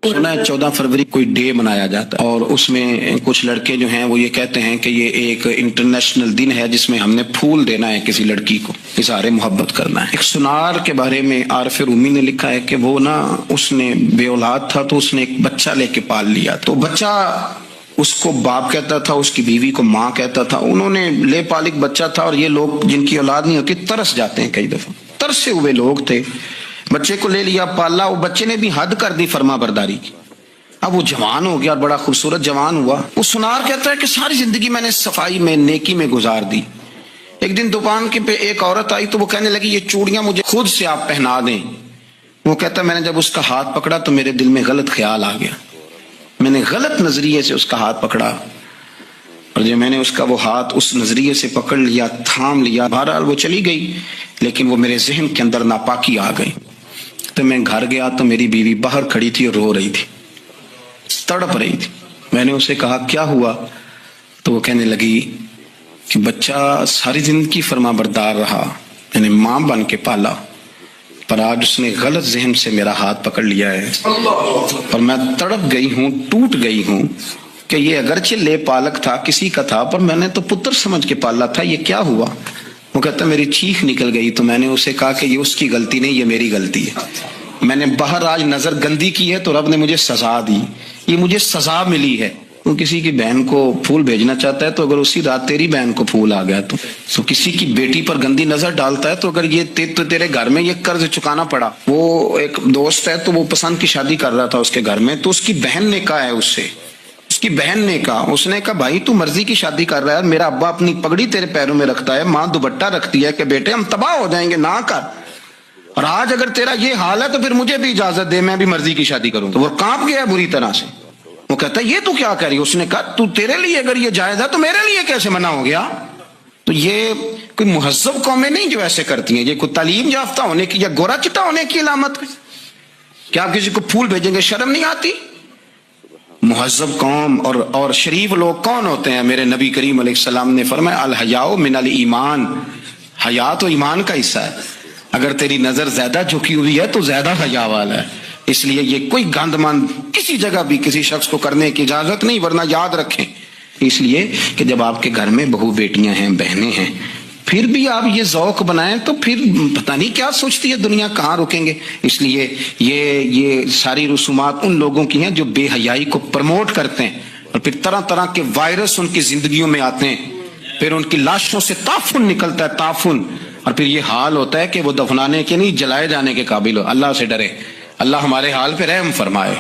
सुना है 14 फरवरी कोई डे मनाया जाता है और उसमें कुछ लड़के जो हैं वो ये कहते हैं कि ये एक इंटरनेशनल दिन है जिसमें हमने फूल देना है किसी लड़की को, इज़हार मोहब्बत करना है। एक सुनार के बारे में आरिफ रूमी ने लिखा है कि वो ना उसने बे औलाद था तो उसने एक बच्चा लेके पाल लिया, तो बच्चा उसको बाप कहता था, उसकी बीवी को माँ कहता था। उन्होंने ले पालिक बच्चा था और ये लोग जिनकी औलाद नहीं होती तरस जाते हैं, कई दफा तरसे हुए लोग थे। बच्चे को ले लिया, पाला, वो बच्चे ने भी हद कर दी फर्मा बरदारी की। अब वो जवान हो गया और बड़ा खूबसूरत जवान हुआ। वो सुनार कहता है कि सारी जिंदगी मैंने सफाई में नेकी में गुजार दी। एक दिन दुकान के पे एक औरत आई तो वो कहने लगी ये चूड़ियां मुझे खुद से आप पहना दें। वो कहता मैंने जब उसका हाथ पकड़ा तो मेरे दिल में गलत ख्याल आ गया, मैंने गलत नजरिए से उसका हाथ पकड़ा और जब मैंने उसका वो हाथ उस नजरिए से पकड़ लिया, थाम लिया, बहरहाल वो चली गई, लेकिन वो मेरे जहन के अंदर नापाकी आ गई। तो मैं घर गया तो मेरी बीवी बाहर खड़ी थी और रो रही थी, तड़प रही थी। मैंने उसे कहा क्या हुआ, तो वो कहने लगी कि बच्चा सारी जिंदगी फर्मा बरदार रहा, मैंने माँ बन के पाला, पर आज उसने गलत जहन से मेरा हाथ पकड़ लिया है और मैं तड़प गई हूँ, टूट गई हूँ कि ये अगरचे ले पालक था, किसी का था, पर मैंने तो पुत्र समझ के पाला था, ये क्या हुआ। वो कहता मेरी चीख निकल गई। तो मैंने उसे कहा कि ये उसकी गलती नहीं, ये मेरी गलती है। मैंने बाहर आज नजर गंदी की है तो रब ने मुझे सजा दी, ये मुझे सजा मिली है। वो किसी की बहन को फूल भेजना चाहता है तो अगर उसी रात तेरी बहन को फूल आ गया तो किसी की बेटी पर गंदी नजर डालता है तो अगर ये तेरे घर में ये कर्ज चुकाना पड़ा। वो एक दोस्त है तो वो पसंद की शादी कर रहा था उसके घर में, तो उसकी बहन ने कहा है उससे, उसकी बहन ने कहा, उसने कहा भाई तू मर्जी की शादी कर रहा है, मेरा अब्बा अपनी पगड़ी तेरे पैरों में रखता है, माँ दुपट्टा रखती है कि बेटे हम तबाह हो जाएंगे, ना कर। और आज अगर तेरा ये हाल है तो फिर मुझे भी इजाजत दे, मैं भी मर्जी की शादी करूं। तो वो कांप गया बुरी तरह से। वो कहता है ये तू क्या करी। उसने कहा तू तेरे लिए अगर ये जायज है तो मेरे लिए कैसे मना हो गया। तो ये कोई मुहज्जब कौमें नहीं जो ऐसे करती हैं, ये कोई तालीम याफ्ता होने की या गोरा चिट्टा होने की अलामत है। क्या आप किसी को फूल भेजेंगे, शर्म नहीं आती। मुहज्जब कौम और शरीफ लोग कौन होते हैं। मेरे नबी करीम अलैहिस्सलाम ने फरमाया अल हयाओ मिनल ईमान, हया तो ईमान का हिस्सा है। अगर तेरी नजर ज्यादा झुकी हुई है तो ज्यादा हया वाला है। इसलिए ये कोई गंदमान किसी जगह भी किसी शख्स को करने की इजाजत नहीं, वरना याद रखें इसलिए कि जब आपके घर में बहू बेटियां हैं, बहनें हैं, फिर भी आप ये ज़ौक बनाएं तो फिर पता नहीं क्या सोचती है दुनिया, कहाँ रुकेंगे। इसलिए ये सारी रसूमात उन लोगों की हैं जो बेहयाई को प्रमोट करते हैं और फिर तरह तरह के वायरस उनकी जिंदगियों में आते हैं, फिर उनकी लाशों से ताफुन निकलता है, ताफुन, और फिर ये हाल होता है कि वो दफनाने के नहीं जलाए जाने के काबिल हो। अल्लाह से डरे, अल्लाह हमारे हाल पे रहम फरमाए।